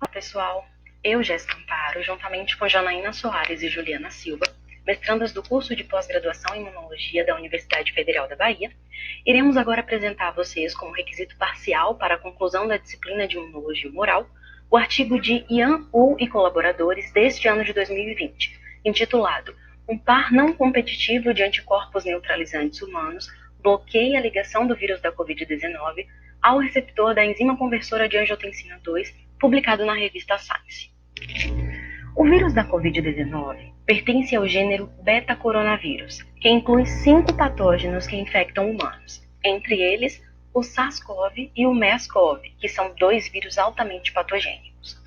Olá, pessoal. Eu, Jéssica Amparo, juntamente com Janaína Soares e Juliana Silva, mestrandas do curso de pós-graduação em Imunologia da Universidade Federal da Bahia, iremos agora apresentar a vocês, como requisito parcial para a conclusão da disciplina de Imunologia Humoral, o artigo de Ian Wu e colaboradores deste ano de 2020, intitulado "Um par não competitivo de anticorpos neutralizantes humanos bloqueia a ligação do vírus da Covid-19 ao receptor da enzima conversora de angiotensina 2, publicado na revista Science". O vírus da Covid-19 pertence ao gênero beta-coronavírus, que inclui 5 patógenos que infectam humanos, entre eles o SARS-CoV e o MERS-CoV, que são 2 vírus altamente patogênicos.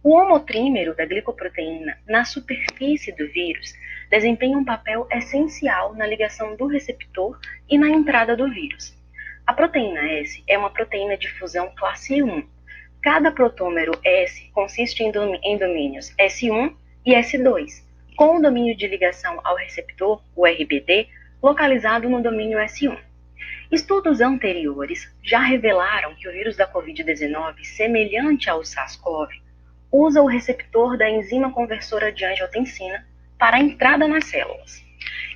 O homotrímero da glicoproteína na superfície do vírus desempenha um papel essencial na ligação do receptor e na entrada do vírus. A proteína S é uma proteína de fusão classe 1. Cada protômero S consiste em domínios S1 e S2, com o domínio de ligação ao receptor, o RBD, localizado no domínio S1. Estudos anteriores já revelaram que o vírus da Covid-19, semelhante ao SARS-CoV, usa o receptor da enzima conversora de angiotensina para a entrada nas células.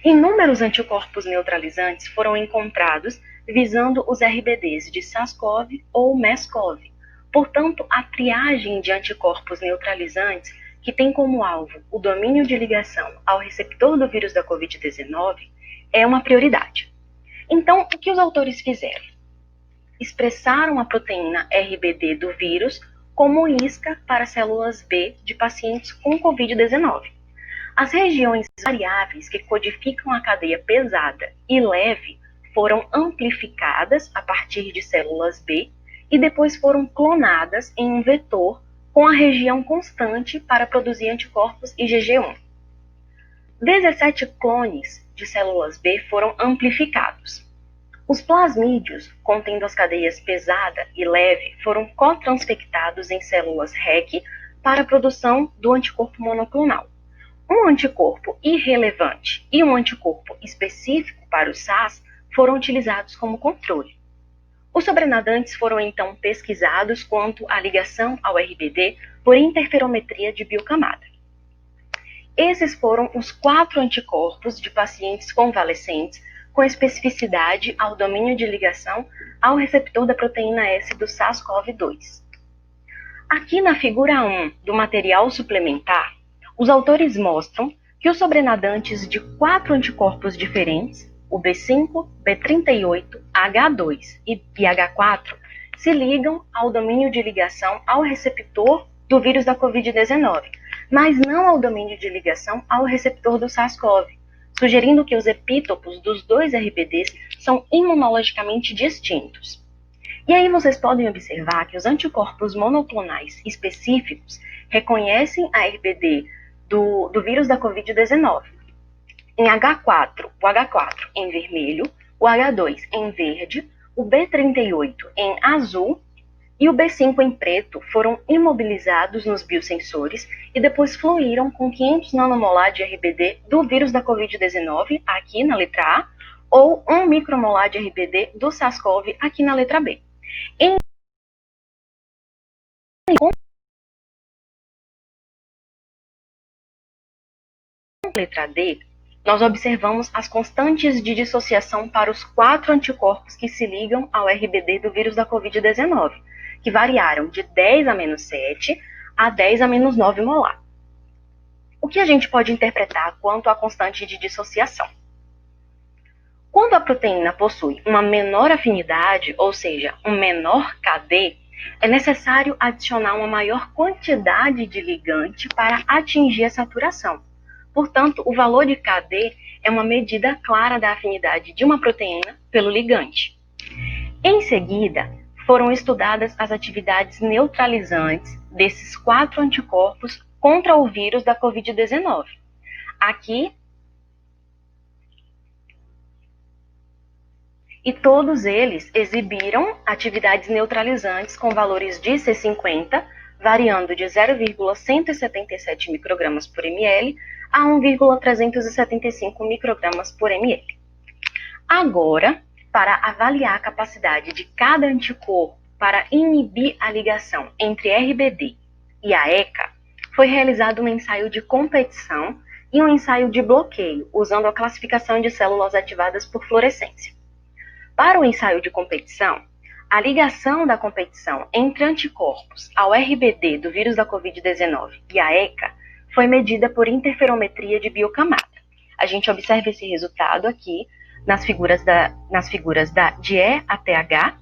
Inúmeros anticorpos neutralizantes foram encontrados visando os RBDs de SARS-CoV ou MERS-CoV. Portanto, a triagem de anticorpos neutralizantes que tem como alvo o domínio de ligação ao receptor do vírus da Covid-19 é uma prioridade. Então, o que os autores fizeram? Expressaram a proteína RBD do vírus como isca para células B de pacientes com Covid-19. As regiões variáveis que codificam a cadeia pesada e leve foram amplificadas a partir de células B e depois foram clonadas em um vetor com a região constante para produzir anticorpos IgG1. 17 clones de células B foram amplificados. Os plasmídeos, contendo as cadeias pesada e leve, foram cotransfectados em células REC para a produção do anticorpo monoclonal. Um anticorpo irrelevante e um anticorpo específico para o SARS foram utilizados como controle. Os sobrenadantes foram então pesquisados quanto à ligação ao RBD por interferometria de biocamada. Esses foram os 4 anticorpos de pacientes convalescentes com especificidade ao domínio de ligação ao receptor da proteína S do SARS-CoV-2. Aqui na figura 1 do material suplementar, os autores mostram que os sobrenadantes de 4 anticorpos diferentes, o B5, B38, H2 e H4, se ligam ao domínio de ligação ao receptor do vírus da Covid-19, mas não ao domínio de ligação ao receptor do SARS-CoV, sugerindo que os epítopos dos 2 RBDs são imunologicamente distintos. E aí vocês podem observar que os anticorpos monoclonais específicos reconhecem a RBD do vírus da Covid-19. Em H4, o H4 em vermelho, o H2 em verde, o B38 em azul e o B5 em preto foram imobilizados nos biosensores e depois fluíram com 500 nanomolar de RBD do vírus da Covid-19, aqui na letra A, ou 1 micromolar de RBD do SARS-CoV, aqui na letra B. Em letra D, nós observamos as constantes de dissociação para os 4 anticorpos que se ligam ao RBD do vírus da Covid-19, que variaram de 10 a menos 7 a 10 a menos 9 molar. O que a gente pode interpretar quanto à constante de dissociação? Quando a proteína possui uma menor afinidade, ou seja, um menor KD, é necessário adicionar uma maior quantidade de ligante para atingir a saturação. Portanto, o valor de KD é uma medida clara da afinidade de uma proteína pelo ligante. Em seguida, foram estudadas as atividades neutralizantes desses 4 anticorpos contra o vírus da Covid-19. Aqui, e todos eles exibiram atividades neutralizantes com valores de C50, variando de 0,177 microgramas por ml a 1,375 microgramas por ml. Agora, para avaliar a capacidade de cada anticorpo para inibir a ligação entre RBD e a ECA, foi realizado um ensaio de competição e um ensaio de bloqueio, usando a classificação de células ativadas por fluorescência. Para o ensaio de competição, a ligação da competição entre anticorpos ao RBD do vírus da Covid-19 e a ECA foi medida por interferometria de biocamada. A gente observa esse resultado aqui nas figuras de E até H.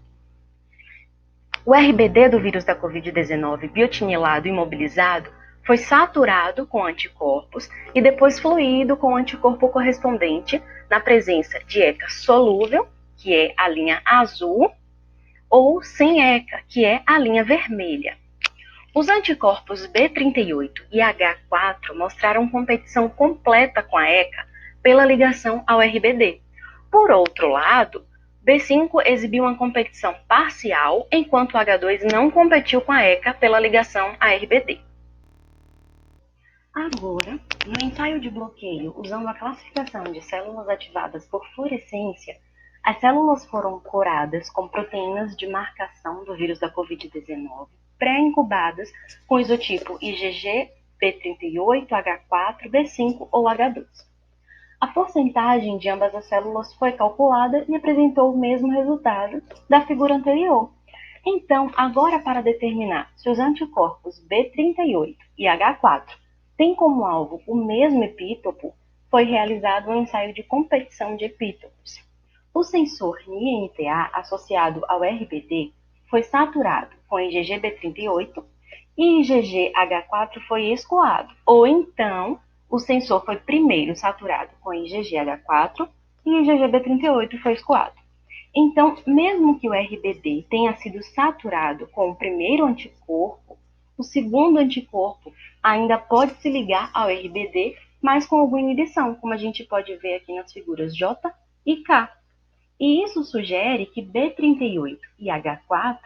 O RBD do vírus da Covid-19 biotinilado imobilizado foi saturado com anticorpos e depois fluído com o anticorpo correspondente na presença de ECA solúvel, que é a linha azul, ou sem ECA, que é a linha vermelha. Os anticorpos B38 e H4 mostraram competição completa com a ECA pela ligação ao RBD. Por outro lado, B5 exibiu uma competição parcial, enquanto o H2 não competiu com a ECA pela ligação a RBD. Agora, no ensaio de bloqueio, usando a classificação de células ativadas por fluorescência, as células foram coradas com proteínas de marcação do vírus da Covid-19, pré-incubadas com isotipo IgG, B38, H4, B5 ou H2. A porcentagem de ambas as células foi calculada e apresentou o mesmo resultado da figura anterior. Então, agora para determinar se os anticorpos B38 e H4 têm como alvo o mesmo epítopo, foi realizado um ensaio de competição de epítopos. O sensor NINTA associado ao RBD foi saturado com IgG-B38 e IgG-H4 foi escoado, ou então o sensor foi primeiro saturado com IgG-H4 e IgG-B38 foi escoado. Então, mesmo que o RBD tenha sido saturado com o primeiro anticorpo, o segundo anticorpo ainda pode se ligar ao RBD, mas com alguma inibição, como a gente pode ver aqui nas figuras J e K. E isso sugere que B38 e H4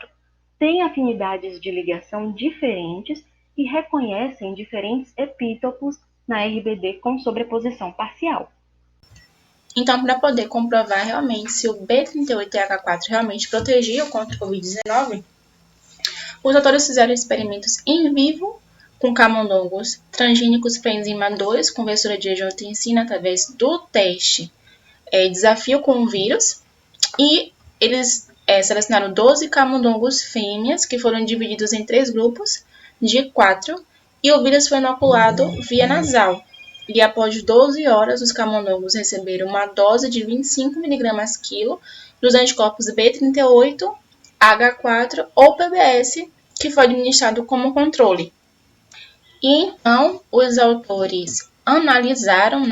têm afinidades de ligação diferentes e reconhecem diferentes epítopos na RBD com sobreposição parcial. Então, para poder comprovar realmente se o B38 e H4 realmente protegiam contra o Covid-19, os autores fizeram experimentos em vivo com camundongos transgênicos para enzima 2, conversora de angiotensina, através do teste desafio com o vírus, e eles selecionaram 12 camundongos fêmeas, que foram divididos em 3 grupos de 4, e o vírus foi inoculado via nasal. E após 12 horas, os camundongos receberam uma dose de 25 mg quilo dos anticorpos B38, H4 ou PBS, que foi administrado como controle. E então, os autores analisaram,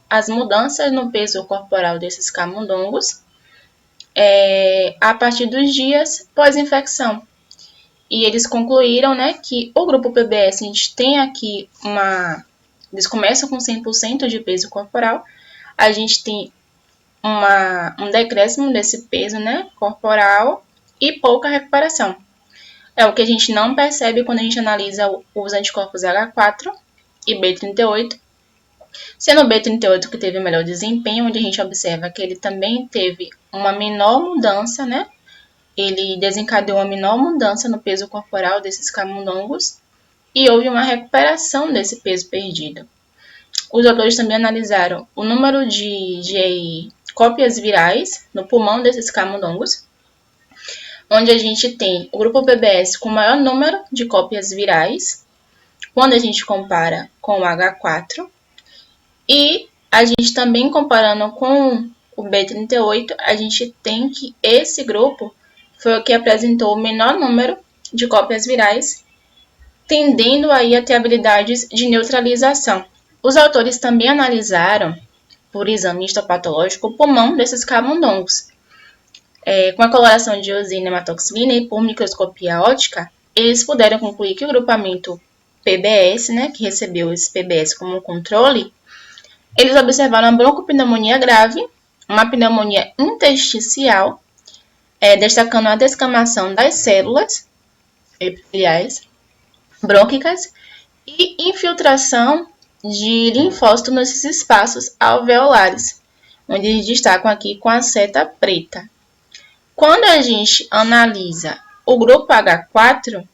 as mudanças no peso corporal desses camundongos a partir dos dias pós-infecção. E eles concluíram, que o grupo PBS, a gente tem aqui eles começam com 100% de peso corporal, a gente tem um decréscimo desse peso, corporal e pouca recuperação. É o que a gente não percebe quando a gente analisa os anticorpos H4 e B38, sendo o B38 que teve o melhor desempenho, onde a gente observa que ele também teve uma menor mudança, ele desencadeou uma menor mudança no peso corporal desses camundongos e houve uma recuperação desse peso perdido. Os autores também analisaram o número de cópias virais no pulmão desses camundongos, onde a gente tem o grupo PBS com o maior número de cópias virais, quando a gente compara com o H4, e a gente também comparando com o B38, a gente tem que esse grupo foi o que apresentou o menor número de cópias virais, tendendo aí a ter habilidades de neutralização. Os autores também analisaram, por exame histopatológico, o pulmão desses camundongos. Com a coloração de eosina e hematoxilina e por microscopia óptica, eles puderam concluir que o grupamento PBS, que recebeu esse PBS como controle, eles observaram uma broncopneumonia grave, uma pneumonia intersticial, destacando a descamação das células epiteliais brônquicas e infiltração de linfócitos nesses espaços alveolares, onde eles destacam aqui com a seta preta. Quando a gente analisa o grupo H4,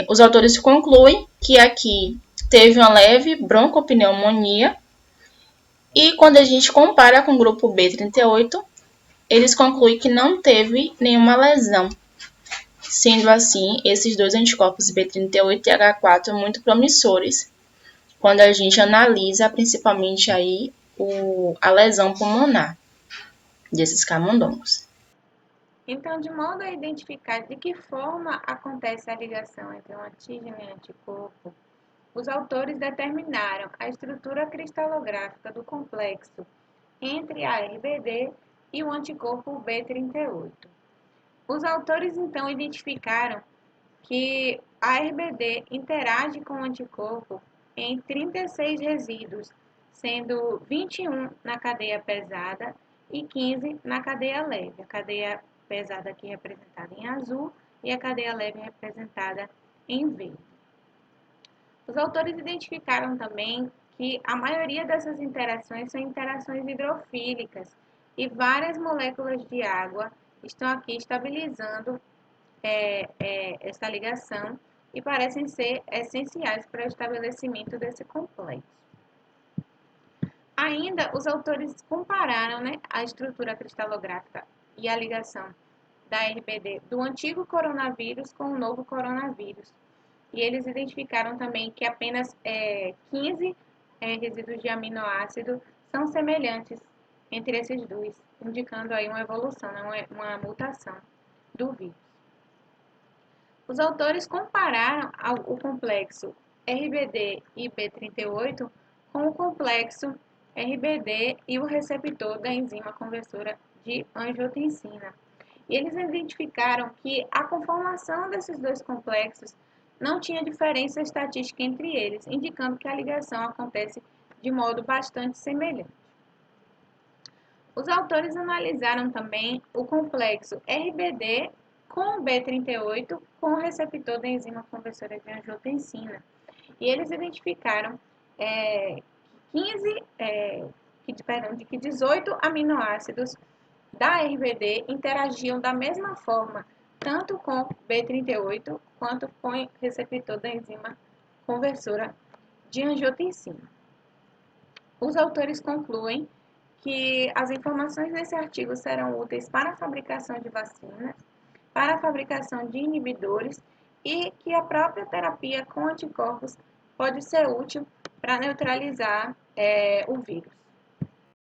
Os autores concluem que aqui teve uma leve broncopneumonia e quando a gente compara com o grupo B38, eles concluem que não teve nenhuma lesão. Sendo assim, esses dois anticorpos B38 e H4 muito promissores quando a gente analisa principalmente aí a lesão pulmonar desses camundongos. Então, de modo a identificar de que forma acontece a ligação entre um antígeno e anticorpo, os autores determinaram a estrutura cristalográfica do complexo entre a RBD e o anticorpo B38. Os autores então identificaram que a RBD interage com o anticorpo em 36 resíduos, sendo 21 na cadeia pesada e 15 na cadeia leve. A cadeia pesada aqui representada em azul e a cadeia leve representada em verde. Os autores identificaram também que a maioria dessas interações são interações hidrofílicas e várias moléculas de água estão aqui estabilizando essa ligação e parecem ser essenciais para o estabelecimento desse complexo. Ainda, os autores compararam a estrutura cristalográfica e a ligação da RBD do antigo coronavírus com o novo coronavírus. E eles identificaram também que apenas 15 resíduos de aminoácido são semelhantes entre esses dois, indicando aí uma evolução, uma mutação do vírus. Os autores compararam o complexo RBD e B38 com o complexo RBD e o receptor da enzima conversora de angiotensina. E eles identificaram que a conformação desses dois complexos não tinha diferença estatística entre eles, indicando que a ligação acontece de modo bastante semelhante. Os autores analisaram também o complexo RBD com o B38 com o receptor da enzima conversora de angiotensina. E eles identificaram que 18 aminoácidos da RBD interagiam da mesma forma, tanto com B38 quanto com o receptor da enzima conversora de angiotensina. Os autores concluem que as informações nesse artigo serão úteis para a fabricação de vacinas, para a fabricação de inibidores e que a própria terapia com anticorpos pode ser útil para neutralizar o vírus.